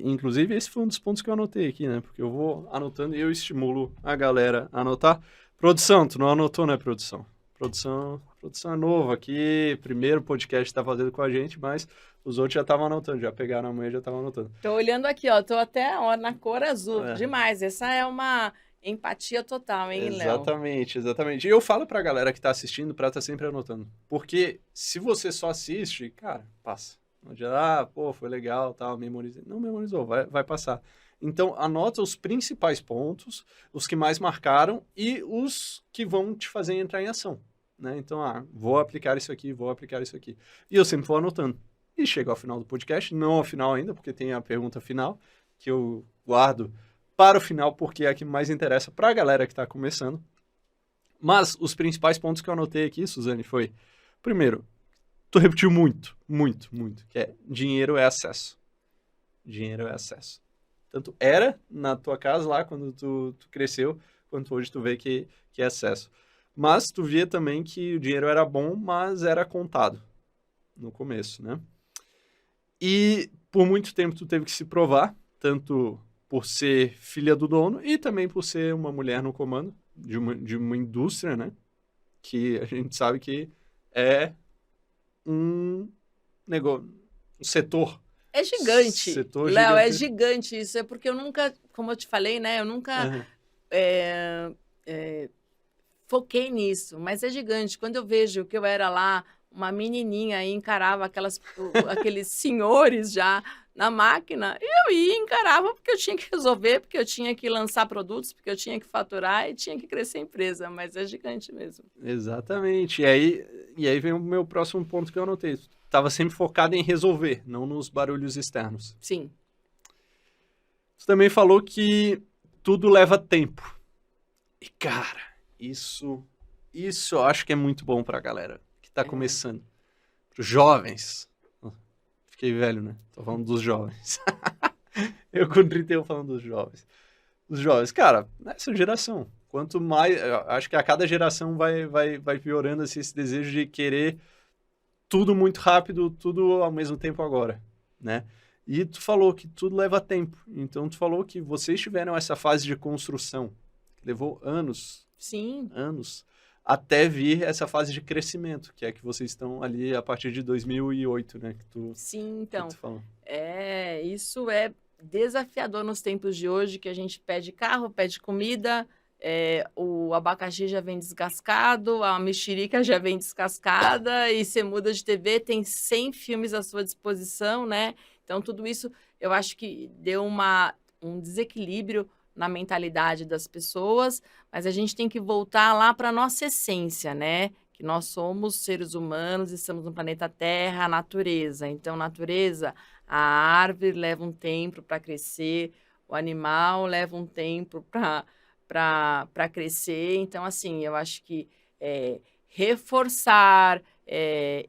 Inclusive, esse foi um dos pontos que eu anotei aqui, né? Porque eu vou anotando e eu estimulo a galera a anotar. Produção, tu não anotou, né, produção? Produção é nova aqui, primeiro podcast que tá fazendo com a gente, mas os outros já estavam anotando, já pegaram a manhã e já estavam anotando. Tô olhando aqui, ó, tô até na cor azul, demais. Essa é uma empatia total, hein, Léo? Exatamente. E eu falo pra galera que tá assistindo pra estar sempre anotando. Porque se você só assiste, cara, passa. Não adianta, foi legal, tal, memorizei. Não memorizou, vai passar. Então, anota os principais pontos, os que mais marcaram e os que vão te fazer entrar em ação, né? Então, vou aplicar isso aqui. E eu sempre vou anotando. E chega ao final do podcast, não ao final ainda, porque tem a pergunta final, que eu guardo para o final, porque é a que mais interessa para a galera que está começando. Mas os principais pontos que eu anotei aqui, Suzane, foi... Primeiro, tu repetiu muito, que é dinheiro é acesso. Dinheiro é acesso. Tanto era na tua casa lá, quando tu cresceu, quanto hoje tu vê que é acesso. Mas tu via também que o dinheiro era bom, mas era contado no começo, né? E por muito tempo tu teve que se provar, tanto por ser filha do dono e também por ser uma mulher no comando de uma indústria, né? Que a gente sabe que é um negócio, um setor. É gigante, Léo, é gigante. Isso é porque eu nunca, como eu te falei, né? Eu nunca foquei nisso, mas é gigante. Quando eu vejo que eu era lá, uma menininha e encarava aqueles senhores já na máquina, eu ia e encarava porque eu tinha que resolver, porque eu tinha que lançar produtos, porque eu tinha que faturar e tinha que crescer a empresa, mas é gigante mesmo. Exatamente. E aí vem o meu próximo ponto que eu anotei. Estava sempre focado em resolver, não nos barulhos externos. Sim. Você também falou que tudo leva tempo. E, cara, isso eu acho que é muito bom pra galera que tá começando. Para os jovens. Fiquei velho, né? Tô falando dos jovens. Eu com 31 falando dos jovens. Os jovens, cara, nessa geração, quanto mais... Acho que a cada geração vai piorando assim, esse desejo de querer tudo muito rápido, tudo ao mesmo tempo agora, né? E tu falou que tudo leva tempo. Então, tu falou que vocês tiveram essa fase de construção, que levou anos. Sim. Anos. Até vir essa fase de crescimento, que é que vocês estão ali a partir de 2008, né? Sim, então. Que tu falou. Isso é desafiador nos tempos de hoje, que a gente pede carro, pede comida, o abacaxi já vem descascado, a mexerica já vem descascada, e você muda de TV, tem 100 filmes à sua disposição, né? Então, tudo isso eu acho que deu um desequilíbrio na mentalidade das pessoas, mas a gente tem que voltar lá para a nossa essência, né? Que nós somos seres humanos, estamos no planeta Terra, a natureza. Então, natureza, a árvore leva um tempo para crescer, o animal leva um tempo para crescer. Então, assim, eu acho que reforçar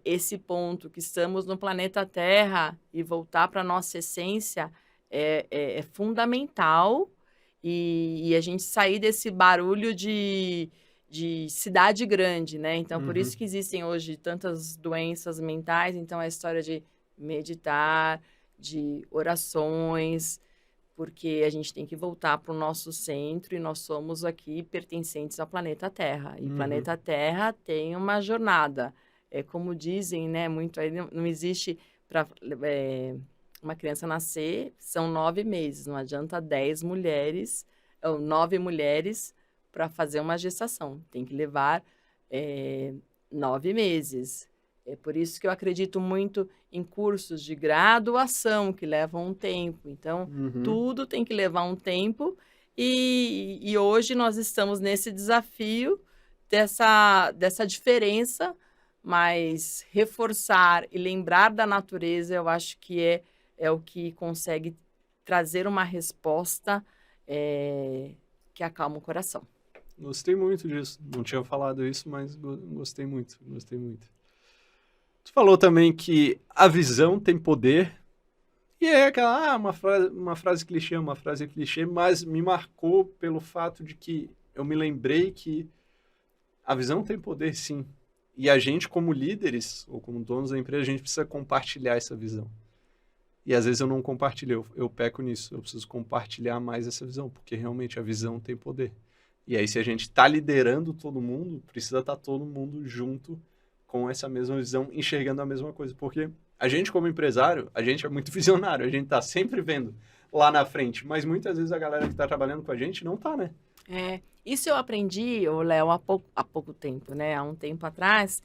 esse ponto que estamos no planeta Terra e voltar para a nossa essência é fundamental, e a gente sair desse barulho de cidade grande, né? Então, por isso que existem hoje tantas doenças mentais. Então, a história de meditar, de orações, porque a gente tem que voltar para o nosso centro, e nós somos aqui pertencentes ao planeta Terra. E o planeta Terra tem uma jornada. Como dizem, né? Muito aí não existe para uma criança nascer, são 9 meses. Não adianta 10 mulheres, ou 9 mulheres para fazer uma gestação. Tem que levar 9 meses. É por isso que eu acredito muito em cursos de graduação, que levam um tempo. Então, tudo tem que levar um tempo. E hoje nós estamos nesse desafio dessa diferença, mas reforçar e lembrar da natureza, eu acho que é o que consegue trazer uma resposta que acalma o coração. Gostei muito disso. Não tinha falado isso, mas gostei muito. Gostei muito. Tu falou também que a visão tem poder. E é aquela, uma frase clichê, mas me marcou pelo fato de que eu me lembrei que a visão tem poder, sim. E a gente, como líderes, ou como donos da empresa, a gente precisa compartilhar essa visão. E às vezes eu não compartilho, eu peco nisso. Eu preciso compartilhar mais essa visão, porque realmente a visão tem poder. E aí, se a gente está liderando todo mundo, precisa estar todo mundo junto com essa mesma visão, enxergando a mesma coisa. Porque a gente, como empresário, a gente é muito visionário, a gente está sempre vendo lá na frente, mas muitas vezes a galera que está trabalhando com a gente não está, né? Isso eu aprendi, Léo, há pouco tempo, né? Há um tempo atrás,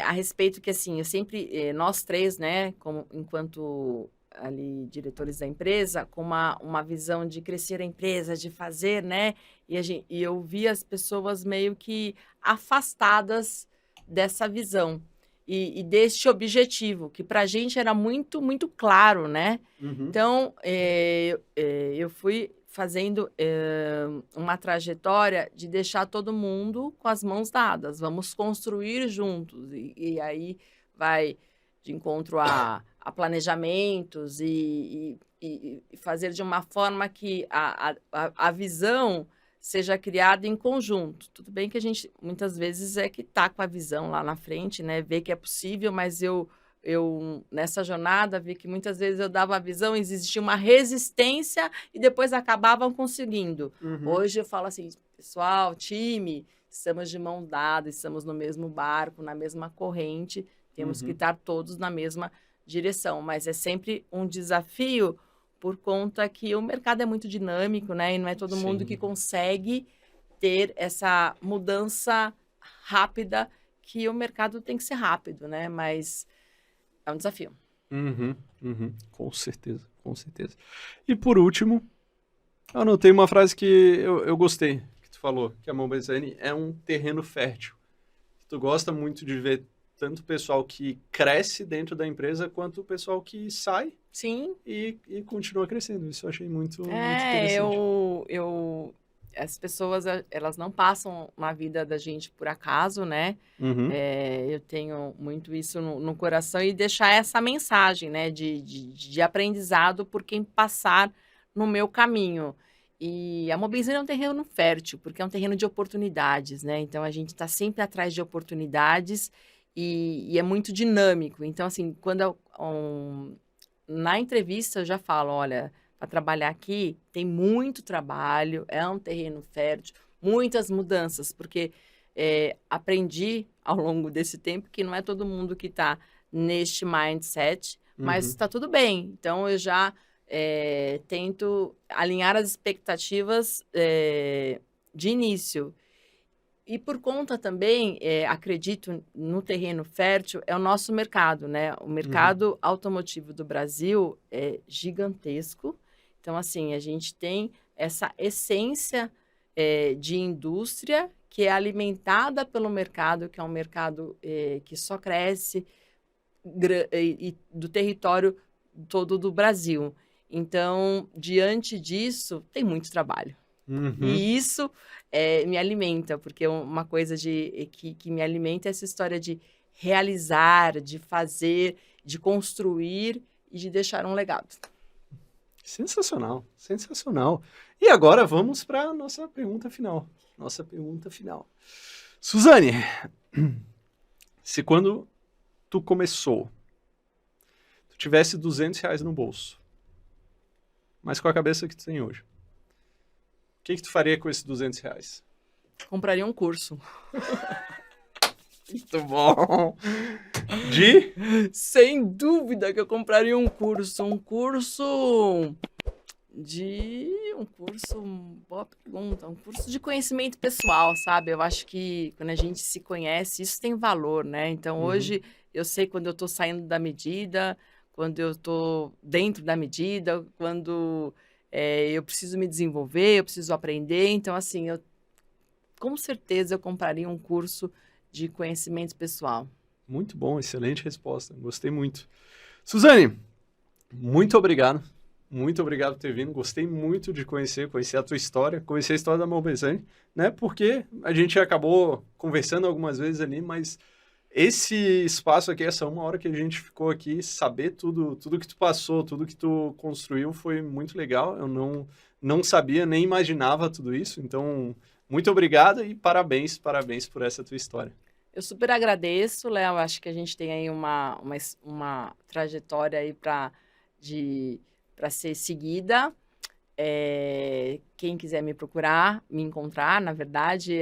a respeito que, assim, eu sempre, nós três, né, enquanto ali diretores da empresa, com uma visão de crescer a empresa, de fazer, né? E eu vi as pessoas meio que afastadas dessa visão e deste objetivo, que para a gente era muito, muito claro, né? Então, eu fui fazendo uma trajetória de deixar todo mundo com as mãos dadas. Vamos construir juntos. E aí vai de encontro a planejamentos e fazer de uma forma que a visão seja criada em conjunto. Tudo bem que a gente, muitas vezes, que está com a visão lá na frente, né? Vê que é possível, mas eu nessa jornada, vi que muitas vezes eu dava a visão, existia uma resistência e depois acabavam conseguindo. Hoje eu falo assim, pessoal, time, estamos de mão dada, estamos no mesmo barco, na mesma corrente, temos que estar todos na mesma direção, mas é sempre um desafio por conta que o mercado é muito dinâmico, né? E não é todo mundo que consegue ter essa mudança rápida, que o mercado tem que ser rápido, né? Mas é um desafio. Com certeza, com certeza. E por último, eu anotei uma frase que eu gostei, que tu falou, que a Mobilizane é um terreno fértil. Tu gosta muito de ver tanto o pessoal que cresce dentro da empresa, quanto o pessoal que sai. Sim. E continua crescendo. Isso eu achei muito interessante. As pessoas, elas não passam na vida da gente por acaso, né? Eu tenho muito isso no coração, e deixar essa mensagem, né? De aprendizado por quem passar no meu caminho. E a Mobilizane é um terreno fértil, porque é um terreno de oportunidades, né? Então, a gente está sempre atrás de oportunidades e é muito dinâmico. Então, assim, quando na entrevista eu já falo, olha, para trabalhar aqui tem muito trabalho, é um terreno fértil, muitas mudanças, porque aprendi ao longo desse tempo que não é todo mundo que está neste mindset, mas está tudo bem. Então, eu já tento alinhar as expectativas de início. E por conta também, acredito, no terreno fértil, é o nosso mercado, né? O mercado automotivo do Brasil é gigantesco. Então, assim, a gente tem essa essência de indústria que é alimentada pelo mercado, que é um mercado que só cresce e do território todo do Brasil. Então, diante disso, tem muito trabalho. E isso me alimenta, porque uma coisa que me alimenta é essa história de realizar, de fazer, de construir e de deixar um legado. Sensacional, sensacional. E agora vamos para a nossa pergunta final. Suzane, se quando tu começou, tu tivesse R$200 no bolso, mas com a cabeça que tu tem hoje, o que tu faria com esses R$200? Compraria um curso. Muito bom. Sem dúvida que eu compraria um curso. Boa pergunta. Um curso de conhecimento pessoal, sabe? Eu acho que quando a gente se conhece, isso tem valor, né? Então, hoje, eu sei quando eu estou saindo da medida, quando eu estou dentro da medida, quando eu preciso me desenvolver, eu preciso aprender. Então, assim, com certeza eu compraria um curso de conhecimento pessoal. Muito bom, excelente resposta. Gostei muito. Suzane, muito obrigado. Muito obrigado por ter vindo. Gostei muito de conhecer a tua história, conhecer a história da Mobenzani, né? Porque a gente acabou conversando algumas vezes ali, mas esse espaço aqui, essa 1 hora que a gente ficou aqui, saber tudo que tu passou, tudo que tu construiu foi muito legal. Eu não sabia, nem imaginava tudo isso. Então, muito obrigado e parabéns por essa tua história. Eu super agradeço, Léo. Acho que a gente tem aí uma trajetória aí para ser seguida. Quem quiser me procurar, me encontrar, na verdade,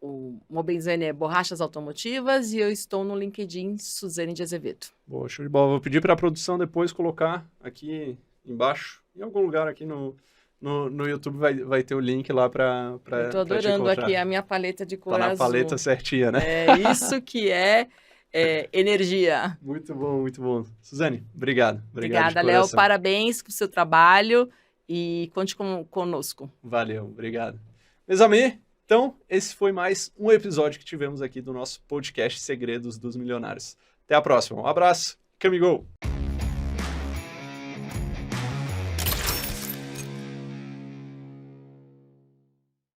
o Mobenzani é Borrachas Automotivas e eu estou no LinkedIn Suzane de Azevedo. Boa, show de bola. Vou pedir para a produção depois colocar aqui embaixo, em algum lugar aqui no YouTube vai ter o link lá para eu tô adorando aqui a minha paleta de cor azul. Tá na paleta certinha, né? É isso que é energia. Muito bom, muito bom. Suzane, obrigado. Obrigada, Léo. Parabéns pelo seu trabalho e conte conosco. Valeu, obrigado. Meus amigos, então, esse foi mais um episódio que tivemos aqui do nosso podcast Segredos dos Milionários. Até a próxima. Um abraço. Camigol!